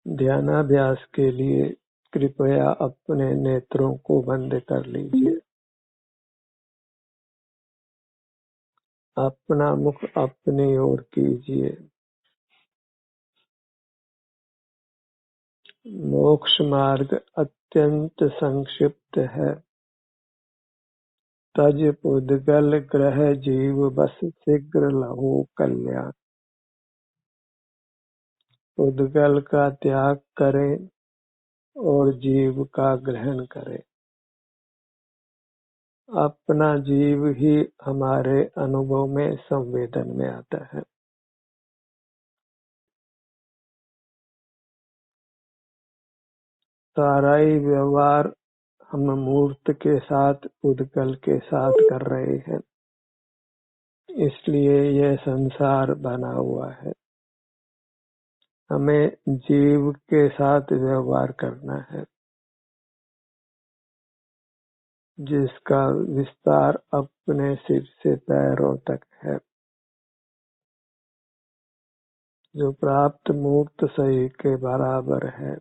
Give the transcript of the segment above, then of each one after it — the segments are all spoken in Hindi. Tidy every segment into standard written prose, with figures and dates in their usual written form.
ध्यानाभ्यास के लिए कृपया अपने नेत्रों को बंद कर लीजिए। अपना मुख अपनी ओर कीजिए। मोक्ष मार्ग अत्यंत संक्षिप्त है। तज पुद्गल ग्रह जीव बस शीघ्र लहो कल्याण। पुद्गल का त्याग करें और जीव का ग्रहण करें। अपना जीव ही हमारे अनुभव में संवेदन में आता है। सारा ही व्यवहार हम मूर्त के साथ पुद्गल के साथ कर रहे हैं, इसलिए यह संसार बना हुआ है। हमें जीव के साथ व्यवहार करना है, जिसका विस्तार अपने सिर से पैरों तक है, जो प्राप्त मूर्त सही के बराबर है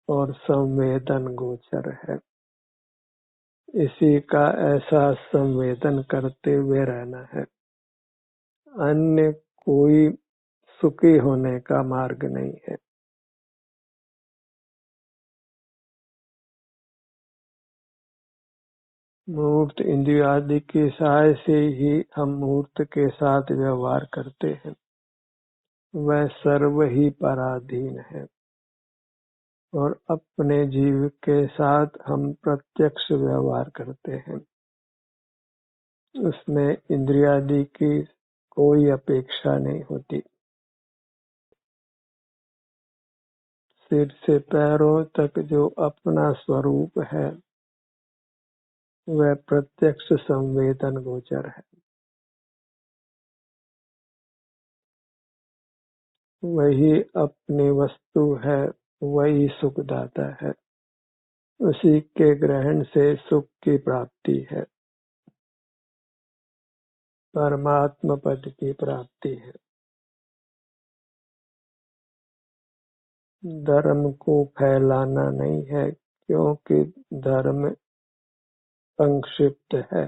और संवेदन गोचर है। इसी का ऐसा संवेदन करते हुए रहना है। अन्य कोई सुखी होने का मार्ग नहीं है। मूर्त इंद्रिय आदि के सहाय से ही हम मूर्त के साथ व्यवहार करते हैं। वह सर्व ही पराधीन है और अपने जीव के साथ हम प्रत्यक्ष व्यवहार करते हैं। उसमें इंद्रियादि की कोई अपेक्षा नहीं होती। सिर से पैरों तक जो अपना स्वरूप है, वह प्रत्यक्ष संवेदन गोचर है। वही अपनी वस्तु है, वही सुखदाता है। उसी के ग्रहण से सुख की प्राप्ति है, परमात्मा पद की प्राप्ति है। धर्म को फैलाना नहीं है, क्योंकि धर्म संक्षिप्त है,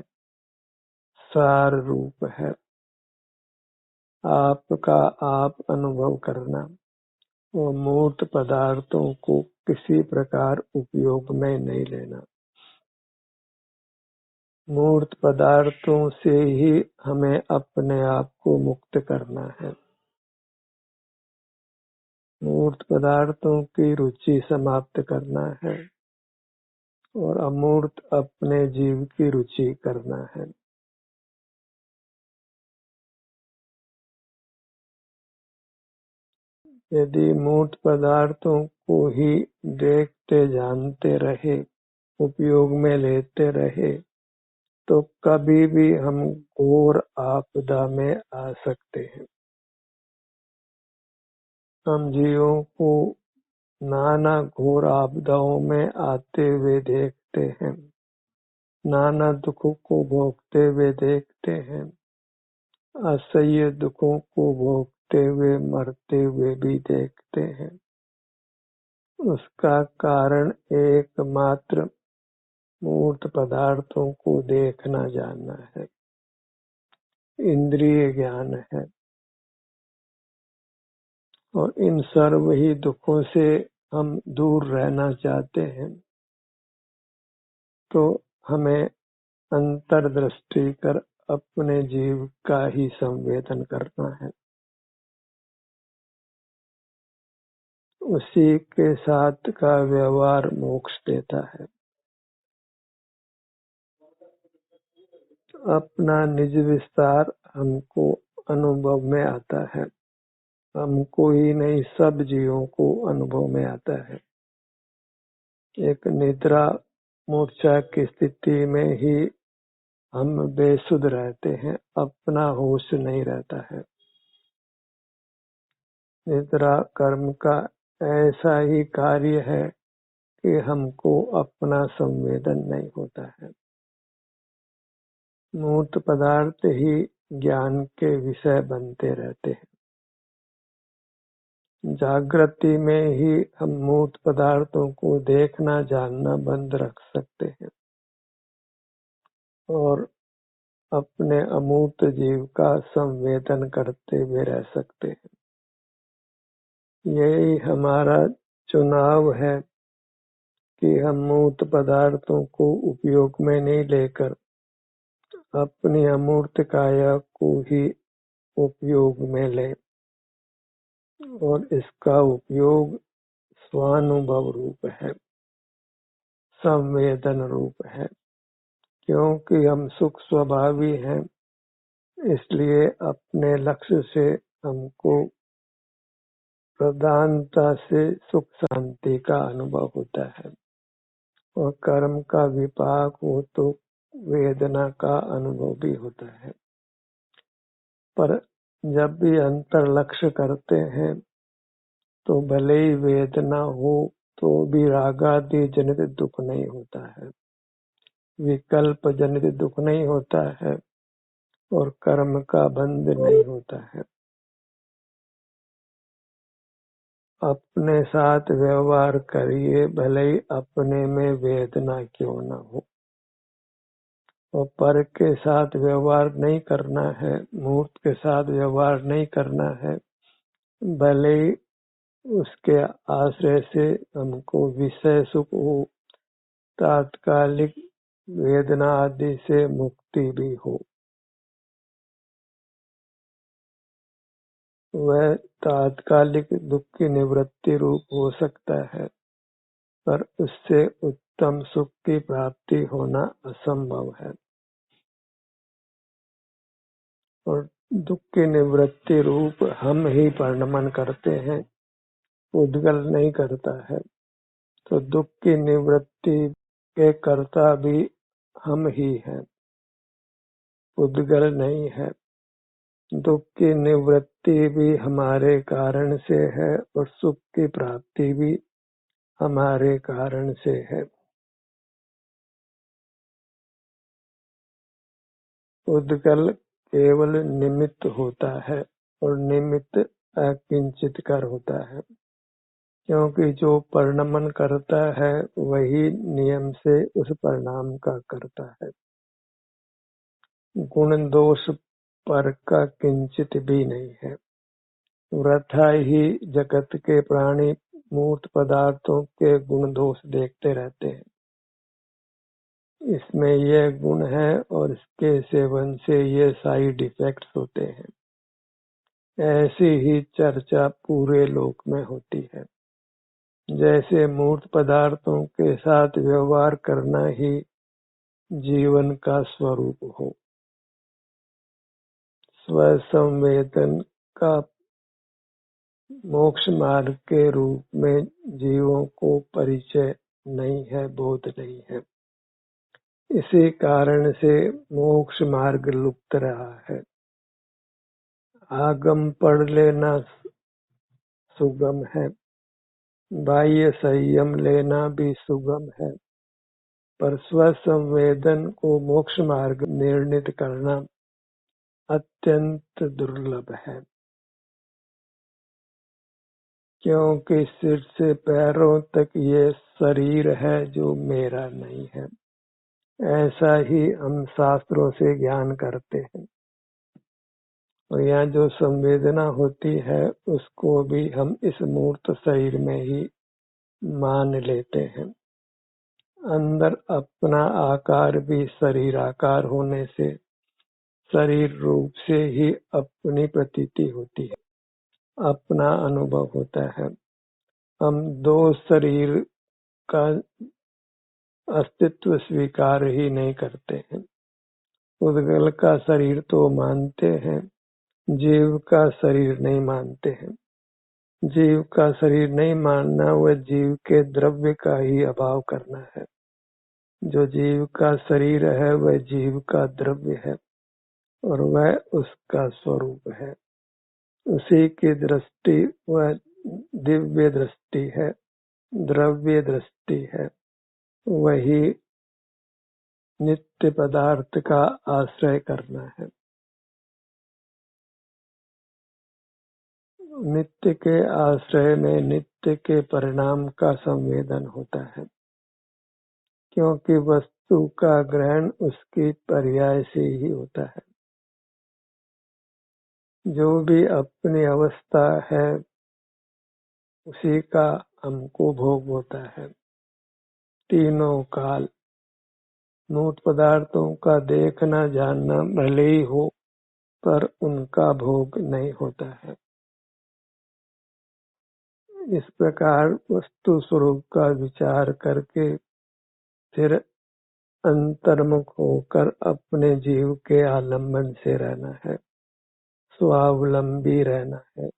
सार रूप है। आपका आप अनुभव करना और मूर्त पदार्थों को किसी प्रकार उपयोग में नहीं लेना। मूर्त पदार्थों से ही हमें अपने आप को मुक्त करना है। मूर्त पदार्थों की रुचि समाप्त करना है और अमूर्त अपने जीव की रुचि करना है। यदि मूर्त पदार्थों को ही देखते जानते रहे, उपयोग में लेते रहे, तो कभी भी हम घोर आपदा में आ सकते हैं। हम जीवों को नाना घोर आपदाओं में आते हुए देखते हैं, नाना दुखों को भोगते हुए देखते हैं, असह्य दुखों को भोगते हुए मरते हुए भी देखते हैं। उसका कारण एकमात्र मूर्त पदार्थों को देखना जानना है, इंद्रिय ज्ञान है। और इन सर्व ही दुखों से हम दूर रहना चाहते हैं, तो हमें अंतर्दृष्टि कर अपने जीव का ही संवेदन करना है। उसी के साथ का व्यवहार मोक्ष देता है। अपना निज विस्तार हमको अनुभव में आता है। हमको ही नहीं, सब जीवों को अनुभव में आता है। एक निद्रा मूर्छा की स्थिति में ही हम बेसुध रहते हैं, अपना होश नहीं रहता है। निद्रा कर्म का ऐसा ही कार्य है कि हमको अपना संवेदन नहीं होता है। मूर्त पदार्थ ही ज्ञान के विषय बनते रहते हैं। जागृति में ही हम मूर्त पदार्थों को देखना जानना बंद रख सकते हैं और अपने अमूर्त जीव का संवेदन करते हुए रह सकते हैं। यही हमारा चुनाव है कि हम मूर्त पदार्थों को उपयोग में नहीं लेकर अपनी अमूर्त काया को ही उपयोग में लें और इसका उपयोग स्वानुभव रूप है, संवेदन रूप है। क्योंकि हम सुख स्वभावी हैं, इसलिए अपने लक्ष्य से हमको प्रधानता से सुख शांति का अनुभव होता है और कर्म का विपाक हो तो वेदना का अनुभव भी होता है। पर जब भी अंतर लक्ष्य करते हैं तो भले ही वेदना हो तो भी रागादि जनित दुख नहीं होता है, विकल्प जनित दुख नहीं होता है और कर्म का बंध नहीं होता है। अपने साथ व्यवहार करिए, भले ही अपने में वेदना क्यों न हो। और पर के साथ व्यवहार नहीं करना है, मूर्त के साथ व्यवहार नहीं करना है, भले ही उसके आश्रय से हमको विषय सुख हो, तात्कालिक वेदना आदि से मुक्ति भी हो। वह तात्कालिक दुख की निवृत्ति रूप हो सकता है, पर उससे उत्तम सुख की प्राप्ति होना असंभव है। और दुख की निवृत्ति रूप हम ही परिणमन करते हैं, उद्गल नहीं करता है। तो दुख की निवृत्ति के कर्ता भी हम ही हैं, उद्गल नहीं है। दुख की निवृत्ति भी हमारे कारण से है और सुख की प्राप्ति भी हमारे कारण से है। उद्गल केवल निमित्त होता है और निमित्त अकिंचित कर होता है, क्योंकि जो परिणमन करता है वही नियम से उस परिणाम का करता है। गुण दोष पर का किंचित भी नहीं है। वृथा ही जगत के प्राणी मूर्त पदार्थों के गुण दोष देखते रहते हैं। इसमें यह गुण है और इसके सेवन से ये साइड इफेक्ट्स होते हैं। ऐसी ही चर्चा पूरे लोक में होती है। जैसे मूर्त पदार्थों के साथ व्यवहार करना ही जीवन का स्वरूप हो। स्वसंवेदन का मोक्ष मार्ग के रूप में जीवों को परिचय नहीं है, बोध नहीं है। इसी कारण से मोक्ष मार्ग लुप्त रहा है। आगम पढ़ लेना सुगम है, बाह्य संयम लेना भी सुगम है, पर स्वसंवेदन को मोक्ष मार्ग निर्णित करना अत्यंत दुर्लभ है। क्योंकि सिर से पैरों तक ये शरीर है जो मेरा नहीं है, ऐसा ही हम शास्त्रों से ज्ञान करते हैं। और यहाँ जो संवेदना होती है उसको भी हम इस मूर्त शरीर में ही मान लेते हैं। अंदर अपना आकार भी शरीर आकार होने से शरीर रूप से ही अपनी प्रतीति होती है, अपना अनुभव होता है। हम दो शरीर का अस्तित्व स्वीकार ही नहीं करते हैं। उद्गल का शरीर तो मानते हैं, जीव का शरीर नहीं मानते हैं। जीव का शरीर नहीं मानना वह जीव के द्रव्य का ही अभाव करना है। जो जीव का शरीर है वह जीव का द्रव्य है और वह उसका स्वरूप है। उसी की दृष्टि वह दिव्य दृष्टि है, द्रव्य दृष्टि है। वही नित्य पदार्थ का आश्रय करना है। नित्य के आश्रय में नित्य के परिणाम का संवेदन होता है, क्योंकि वस्तु का ग्रहण उसकी पर्याय से ही होता है। जो भी अपनी अवस्था है उसी का हमको भोग होता है। तीनों काल मूर्त पदार्थों का देखना जानना भले ही हो, पर उनका भोग नहीं होता है। इस प्रकार वस्तु स्वरूप का विचार करके फिर अंतर्मुख होकर अपने जीव के आलम्बन से रहना है, स्वावलंबी रहना है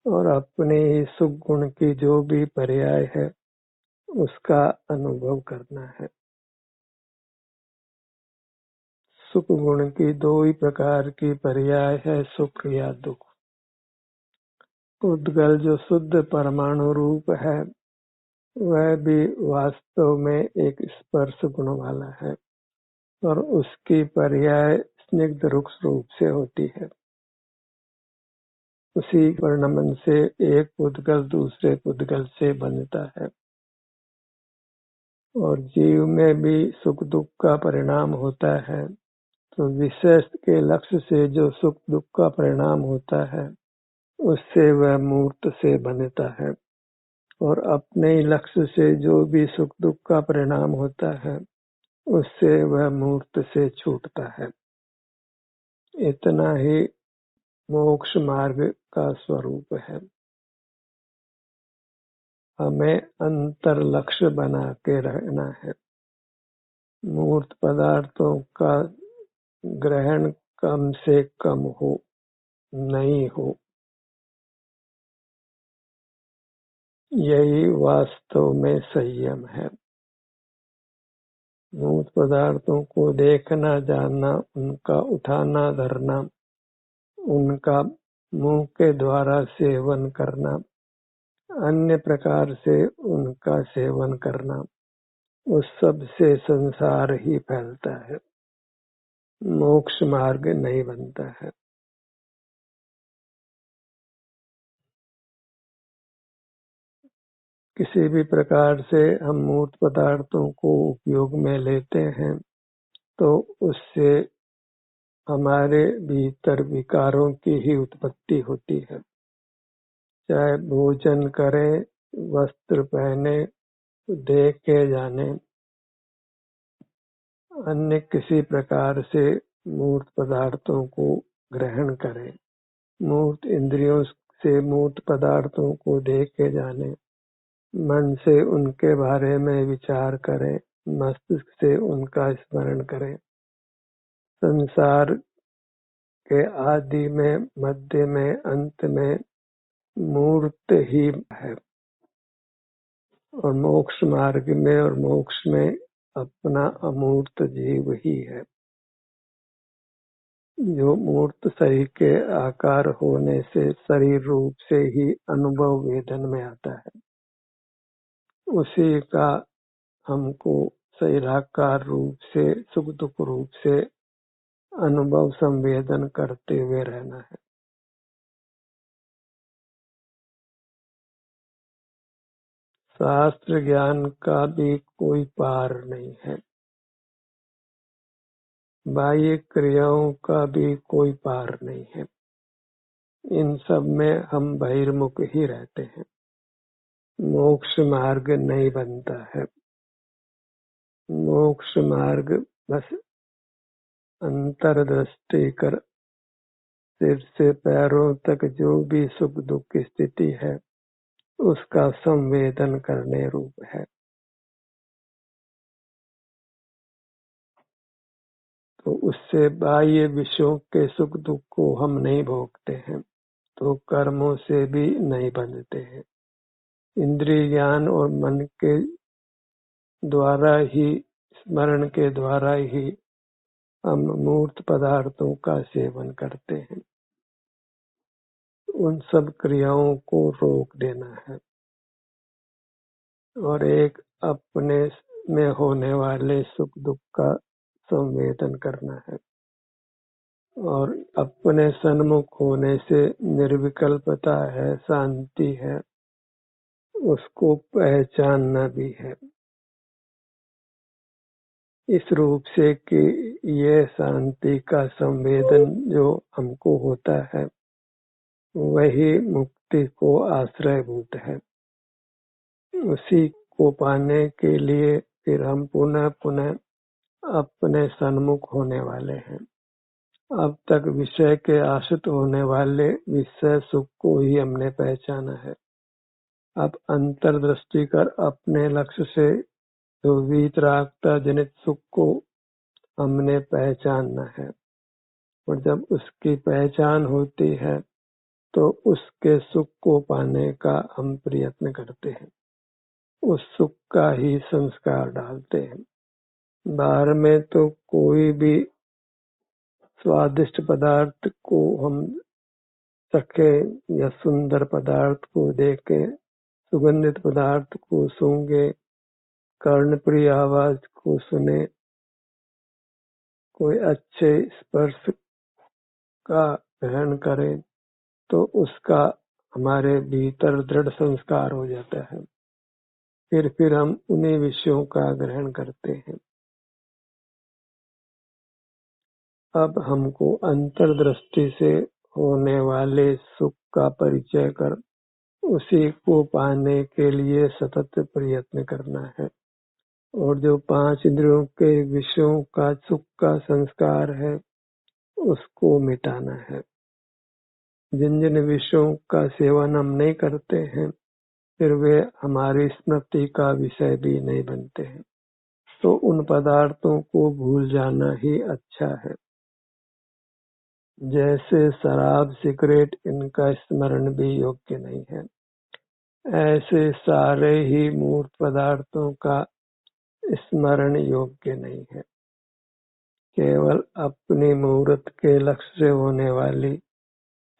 और अपने ही सुख गुण की जो भी पर्याय है उसका अनुभव करना है। सुख गुण की दो ही प्रकार की पर्याय है, सुख या दुख। उद्गल जो शुद्ध परमाणु रूप है वह भी वास्तव में एक स्पर्श गुण वाला है और उसकी पर्याय स्निग्ध रुक्ष रूप से होती है। उसी परिणमन से एक पुद्गल दूसरे पुद्गल से बनता है और जीव में भी सुख दुख का परिणाम होता है। तो विशेष के लक्ष्य से जो सुख दुख का परिणाम होता है उससे वह मूर्त से बनता है और अपने लक्ष्य से जो भी सुख दुख का परिणाम होता है उससे वह मूर्त से छूटता है। इतना ही मोक्ष मार्ग का स्वरूप है। हमें अंतर लक्ष्य बना के रहना है। मूर्त पदार्थों का ग्रहण कम से कम हो, नहीं हो, यही वास्तव में संयम है। मूर्त पदार्थों को देखना जानना, उनका उठाना धरना, उनका मुंह के द्वारा सेवन करना, अन्य प्रकार से उनका सेवन करना, उस सब से संसार ही फैलता है, मोक्ष मार्ग नहीं बनता है। किसी भी प्रकार से हम मूर्त पदार्थों को उपयोग में लेते हैं तो उससे हमारे भीतर विकारों की ही उत्पत्ति होती है। चाहे भोजन करें, वस्त्र पहने, देखे जाने, अन्य किसी प्रकार से मूर्त पदार्थों को ग्रहण करें, मूर्त इंद्रियों से मूर्त पदार्थों को देखे जाने, मन से उनके बारे में विचार करें, मस्तिष्क से उनका स्मरण करें। संसार के आदि में, मध्य में, अंत में मूर्त ही है और मोक्ष मार्ग में और मोक्ष में अपना अमूर्त जीव ही है। जो मूर्त शरीर के आकार होने से शरीर रूप से ही अनुभव वेदन में आता है, उसी का हमको शरीराकार रूप से सुख दुख रूप से अनुभव संवेदन करते हुए रहना है। शास्त्र ज्ञान का भी कोई पार नहीं है, बाह्य क्रियाओं का भी कोई पार नहीं है। इन सब में हम बहिर्मुख ही रहते हैं, मोक्ष मार्ग नहीं बनता है। मोक्ष मार्ग बस अंतर्दृष्टि कर सिर से पैरों तक जो भी सुख दुख की स्थिति है उसका संवेदन करने रूप है। तो उससे बाह्य विषयों के सुख दुख को हम नहीं भोगते हैं, तो कर्मों से भी नहीं बंधते हैं। इंद्रिय ज्ञान और मन के द्वारा ही, स्मरण के द्वारा ही हम मूर्त पदार्थों का सेवन करते हैं। उन सब क्रियाओं को रोक देना है और एक अपने में होने वाले सुख दुख का संवेदन करना है। और अपने सन्मुख होने से निर्विकल्पता है, शांति है, उसको पहचानना भी है इस रूप से कि ये शांति का संवेदन जो हमको होता है वही मुक्ति को आश्रयभूत है। उसी को पाने के लिए फिर हम पुनः पुनः अपने सन्मुख होने वाले हैं। अब तक विषय के आश्रित होने वाले विषय सुख को ही हमने पहचाना है। अब अंतर्दृष्टि कर अपने लक्ष्य से जो वीतरागता जनित सुख को हमने पहचानना है, और जब उसकी पहचान होती है तो उसके सुख को पाने का हम प्रयत्न करते हैं, उस सुख का ही संस्कार डालते हैं। बाहर में तो कोई भी स्वादिष्ट पदार्थ को हम चखे या सुंदर पदार्थ को देखें, सुगंधित पदार्थ को सूंघे, कर्णप्रिय आवाज को सुने, कोई अच्छे स्पर्श का ग्रहण करें तो उसका हमारे भीतर दृढ़ संस्कार हो जाता है। फिर हम उन्हीं विषयों का ग्रहण करते हैं। अब हमको अंतर्दृष्टि से होने वाले सुख का परिचय कर उसी को पाने के लिए सतत प्रयत्न करना है। और जो 5 इंद्रियों के विषयों का सुख का संस्कार है उसको मिटाना है। जिन जिन विषयों का सेवन हम नहीं करते हैं फिर वे हमारी स्मृति का विषय भी नहीं बनते हैं, तो उन पदार्थों को भूल जाना ही अच्छा है। जैसे शराब, सिगरेट, इनका स्मरण भी योग्य नहीं है, ऐसे सारे ही मूर्त पदार्थों का स्मरण योग्य नहीं है। केवल अपनी मूर्त के लक्ष्य से होने वाली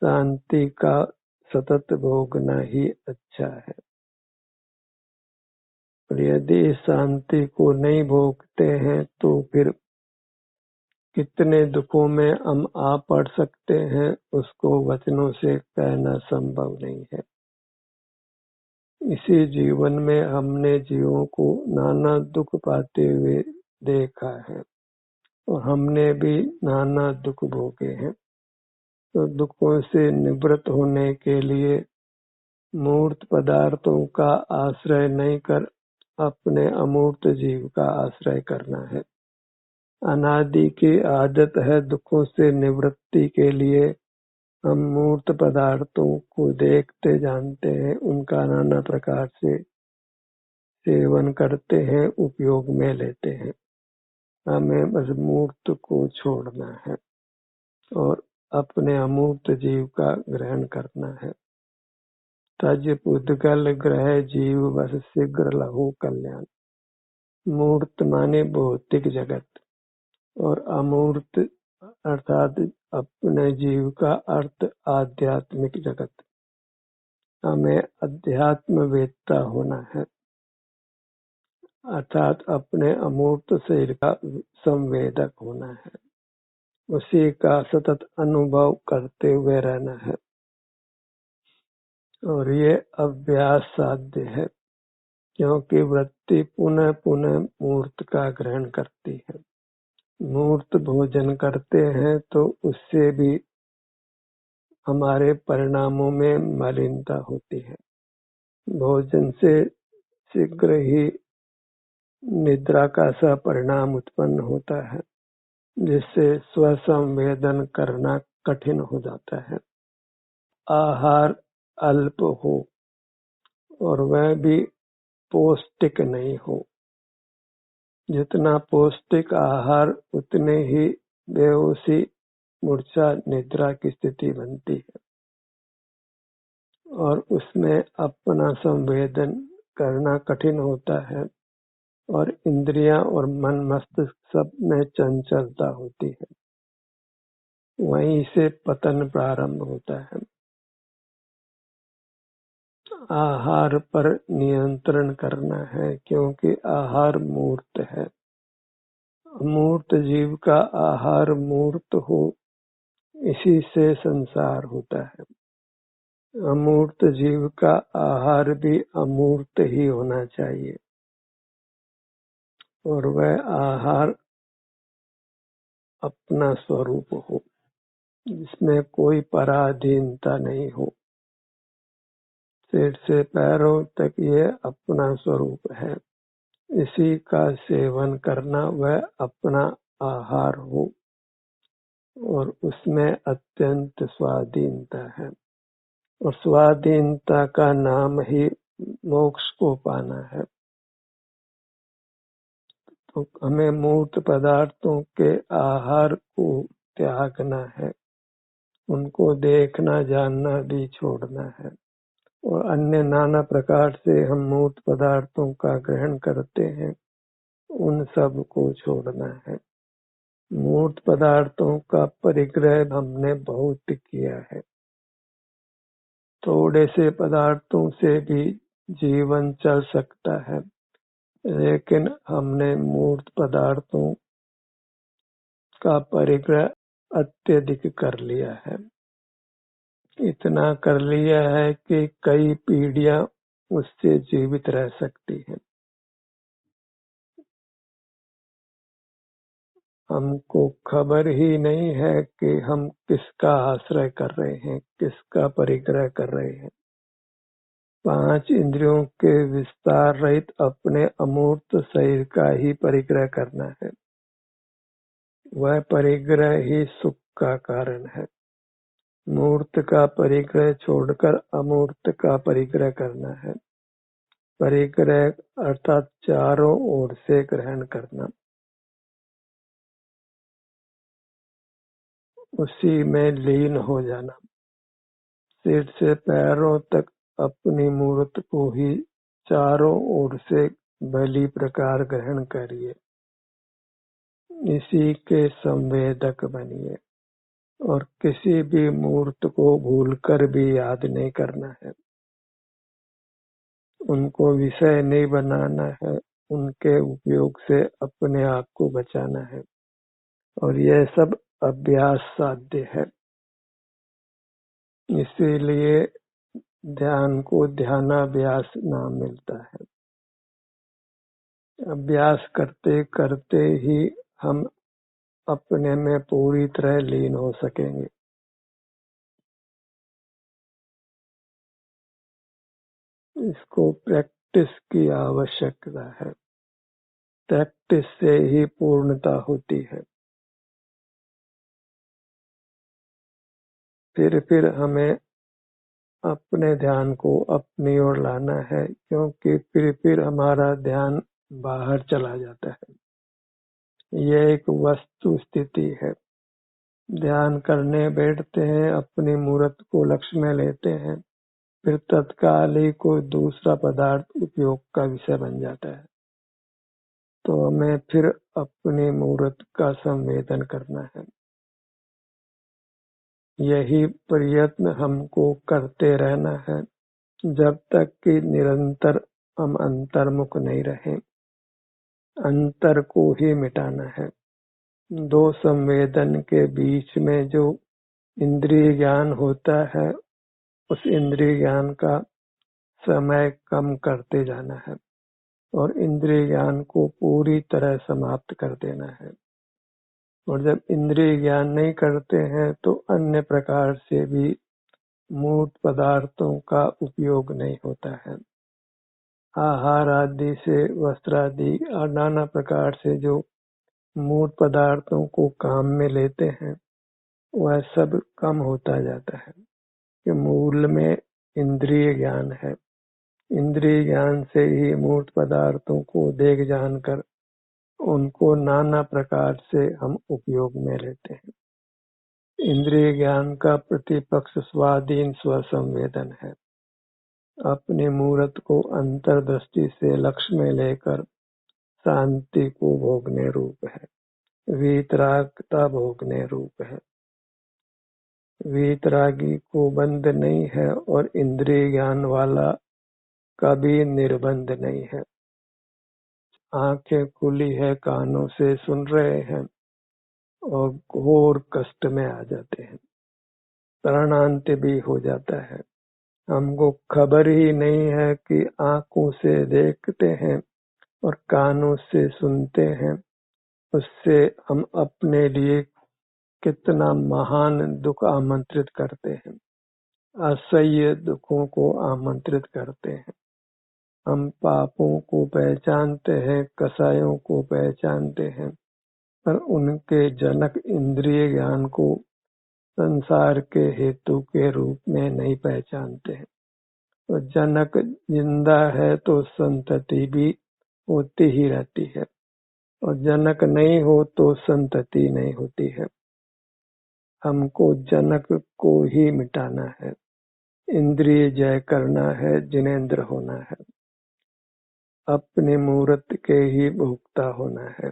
शांति का सतत भोगना ही अच्छा है। और यदि इस शांति को नहीं भोगते हैं तो फिर कितने दुखों में हम आ पड़ सकते हैं उसको वचनों से कहना संभव नहीं है। इसी जीवन में हमने जीवों को नाना दुख पाते हुए देखा है और हमने भी नाना दुख भोगे हैं। तो दुखों से निवृत्त होने के लिए मूर्त पदार्थों का आश्रय नहीं कर अपने अमूर्त जीव का आश्रय करना है। अनादि की आदत है दुखों से निवृत्ति के लिए हम मूर्त पदार्थों को देखते जानते हैं, उनका नाना प्रकार से सेवन करते हैं, उपयोग में लेते हैं। हमें बस मूर्त को छोड़ना है और अपने अमूर्त जीव का ग्रहण करना है। तज पुद्गल ग्रह जीव बस शीघ्र लहु कल्याण। मूर्त माने भौतिक जगत और अमूर्त अर्थात अपने जीव का अर्थ आध्यात्मिक जगत। हमें अध्यात्म वेत्ता होना है, अर्थात अपने अमूर्त शरीर का संवेदक होना है, उसी का सतत अनुभव करते हुए रहना है। और ये अभ्यास साध्य है क्योंकि वृत्ति पुनः पुनः मूर्त का ग्रहण करती है। मूर्त भोजन करते हैं तो उससे भी हमारे परिणामों में मलिनता होती है। भोजन से शीघ्र ही निद्रा का सा परिणाम उत्पन्न होता है जिससे स्वसंवेदन करना कठिन हो जाता है। आहार अल्प हो और वह भी पौष्टिक नहीं हो। जितना पौष्टिक आहार उतने ही बेहोशी, मूर्छा, निद्रा की स्थिति बनती है और उसमें अपना संवेदन करना कठिन होता है और इंद्रियां और मन मस्तिष्क सब में चंचलता होती है। वहीं से पतन प्रारंभ होता है। आहार पर नियंत्रण करना है क्योंकि आहार मूर्त है। मूर्त जीव का आहार मूर्त हो इसी से संसार होता है। अमूर्त जीव का आहार भी अमूर्त ही होना चाहिए और वह आहार अपना स्वरूप हो, जिसमें कोई पराधीनता नहीं हो। सिर से पैरों तक ये अपना स्वरूप है। इसी का सेवन करना वह अपना आहार हो और उसमें अत्यंत स्वाधीनता है। और स्वाधीनता का नाम ही मोक्ष को पाना है। तो हमें मूर्त पदार्थों के आहार को त्यागना है, उनको देखना जानना भी छोड़ना है। और अन्य नाना प्रकार से हम मूर्त पदार्थों का ग्रहण करते हैं, उन सब को छोड़ना है। मूर्त पदार्थों का परिग्रह हमने बहुत किया है। थोड़े से पदार्थों से भी जीवन चल सकता है, लेकिन हमने मूर्त पदार्थों का परिग्रह अत्यधिक कर लिया है। इतना कर लिया है कि कई पीढ़ियां उससे जीवित रह सकती हैं। हमको खबर ही नहीं है कि हम किसका आश्रय कर रहे हैं, किसका परिग्रह कर रहे हैं। 5 इंद्रियों के विस्तार रहित अपने अमूर्त शरीर का ही परिग्रह करना है। वह परिग्रह ही सुख का कारण है। मूर्त का परिग्रह छोड़कर अमूर्त का परिग्रह करना है। परिग्रह अर्थात चारों ओर से ग्रहण करना, उसी में लीन हो जाना। सिर से पैरों तक अपनी मूर्त को ही चारों ओर से भली प्रकार ग्रहण करिए। इसी के संवेदक बनिए और किसी भी मूर्त को भूलकर भी याद नहीं करना है। उनको विषय नहीं बनाना है, उनके उपयोग से अपने आप को बचाना है। और यह सब अभ्यास साध्य है। इसीलिए ध्यान को ध्यानाभ्यास नाम मिलता है। अभ्यास करते करते ही हम अपने में पूरी तरह लीन हो सकेंगे। इसको प्रैक्टिस की आवश्यकता है। प्रैक्टिस से ही पूर्णता होती है। फिर हमें अपने ध्यान को अपनी ओर लाना है, क्योंकि फिर हमारा ध्यान बाहर चला जाता है। यह एक वस्तु स्थिति है। ध्यान करने बैठते हैं, अपनी मूर्त को लक्ष्य में लेते हैं, फिर तत्काल ही कोई दूसरा पदार्थ उपयोग का विषय बन जाता है। तो हमें फिर अपनी मूर्त का संवेदन करना है। यही प्रयत्न हमको करते रहना है, जब तक कि निरंतर हम अंतर्मुख नहीं रहें। अंतर को ही मिटाना है। 2 संवेदन के बीच में जो इंद्रिय ज्ञान होता है, उस इंद्रिय ज्ञान का समय कम करते जाना है और इंद्रिय ज्ञान को पूरी तरह समाप्त कर देना है। और जब इंद्रिय ज्ञान नहीं करते हैं तो अन्य प्रकार से भी मूर्त पदार्थों का उपयोग नहीं होता है। आहार आदि से, वस्त्र आदि और नाना प्रकार से जो मूर्त पदार्थों को काम में लेते हैं, वह सब कम होता जाता है कि मूल में इंद्रिय ज्ञान है। इंद्रिय ज्ञान से ही मूर्त पदार्थों को देख जानकर उनको नाना प्रकार से हम उपयोग में लेते हैं। इंद्रिय ज्ञान का प्रतिपक्ष स्वाधीन स्वसंवेदन है। अपनी मूर्त को अंतर्दृष्टि से लक्ष्य में लेकर शांति को भोगने रूप है। वीतरागता भोगने रूप है। वीतरागी को बंध नहीं है और इंद्रिय ज्ञान वाला कभी निर्बंध नहीं है। आंखें खुली है, कानों से सुन रहे हैं और घोर कष्ट में आ जाते हैं। प्राणांत भी हो जाता है। हमको खबर ही नहीं है कि आंखों से देखते हैं और कानों से सुनते हैं, उससे हम अपने लिए कितना महान दुख आमंत्रित करते हैं, असह्य दुखों को आमंत्रित करते हैं। हम पापों को पहचानते हैं, कसायों को पहचानते हैं, पर उनके जनक इंद्रिय ज्ञान को संसार के हेतु के रूप में नहीं पहचानते हैं। तो जनक जिंदा है तो संतति भी होती ही रहती है, और जनक नहीं हो तो संतति नहीं होती है। हमको जनक को ही मिटाना है, इंद्रिय जय करना है, जिनेंद्र होना है, अपनी मूर्त के ही भोक्ता होना है।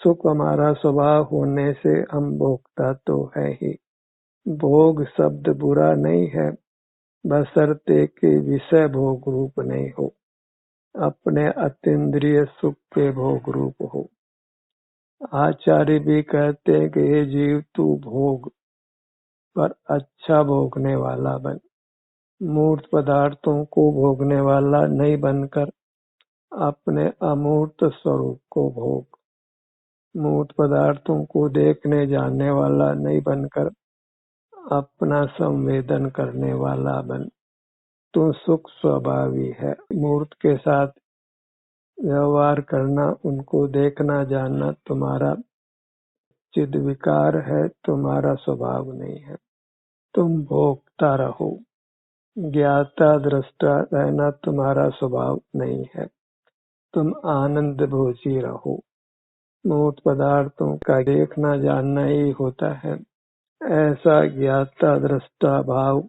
सुख हमारा स्वभाव होने से हम भोक्ता तो है ही। भोग शब्द बुरा नहीं है, बशर्ते के विषय भोग रूप नहीं हो, अपने अतीन्द्रिय सुख के भोग रूप हो। आचार्य भी कहते हैं कि हे जीव तू भोग पर अच्छा भोगने वाला बन, मूर्त पदार्थों को भोगने वाला नहीं बनकर अपने अमूर्त स्वरूप को भोग। मूर्त पदार्थों को देखने जानने वाला नहीं बनकर अपना संवेदन करने वाला बन। तू सुख स्वभावी है। मूर्त के साथ व्यवहार करना, उनको देखना जानना तुम्हारा चिद विकार है, तुम्हारा स्वभाव नहीं है। तुम भोगता रहो, ज्ञाता दृष्टा रहना तुम्हारा स्वभाव नहीं है। तुम आनंद भोजी रहो। मूर्त पदार्थों का देखना जानना ही होता है। ऐसा ज्ञाता दृष्टा भाव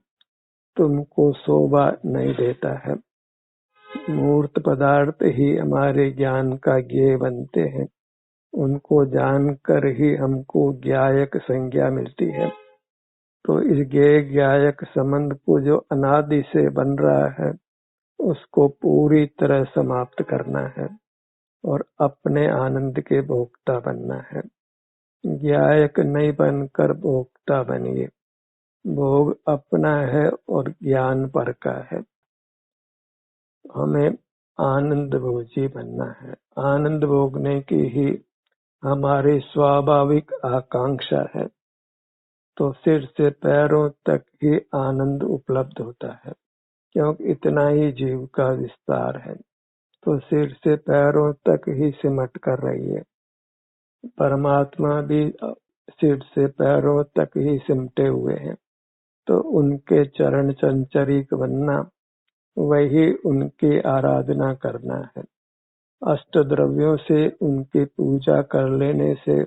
तुमको शोभा नहीं देता है। मूर्त पदार्थ ही हमारे ज्ञान का ज्ञेय बनते हैं। उनको जानकर ही हमको ज्ञायक संज्ञा मिलती है। तो इस ज्ञेय ज्ञायक संबंध को जो अनादि से बन रहा है, उसको पूरी तरह समाप्त करना है और अपने आनंद के भोक्ता बनना है। ज्ञायक नहीं बनकर भोक्ता बनिए। भोग अपना है और ज्ञान पर का है। हमें आनंद भोजी बनना है। आनंद भोगने की ही हमारी स्वाभाविक आकांक्षा है। तो सिर से पैरों तक ही आनंद उपलब्ध होता है, क्योंकि इतना ही जीव का विस्तार है। तो सिर से पैरों तक ही सिमट कर रही है। परमात्मा भी सिर से पैरों तक ही सिमटे हुए हैं। तो उनके चरण चंचरिक बनना, वही उनकी आराधना करना है। अष्ट द्रव्यों से उनकी पूजा कर लेने से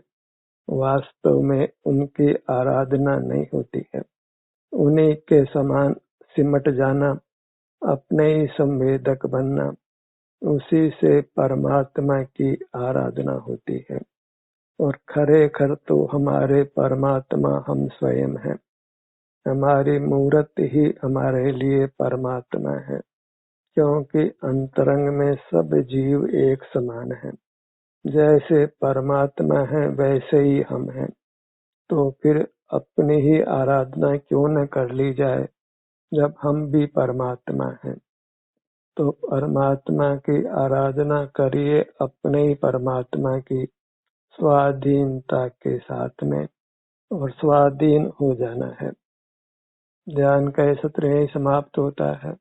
वास्तव में उनकी आराधना नहीं होती है। उन्हीं के समान सिमट जाना, अपने ही संवेदक बनना, उसी से परमात्मा की आराधना होती है। और खरेखर तो हमारे परमात्मा हम स्वयं हैं। हमारी मूर्त ही हमारे लिए परमात्मा है, क्योंकि अंतरंग में सब जीव एक समान हैं। जैसे परमात्मा है वैसे ही हम हैं। तो फिर अपनी ही आराधना क्यों न कर ली जाए, जब हम भी परमात्मा हैं। तो परमात्मा की आराधना करिए, अपने ही परमात्मा की स्वाधीनता के साथ में, और स्वाधीन हो जाना है। ध्यान का सत्र यही समाप्त होता है।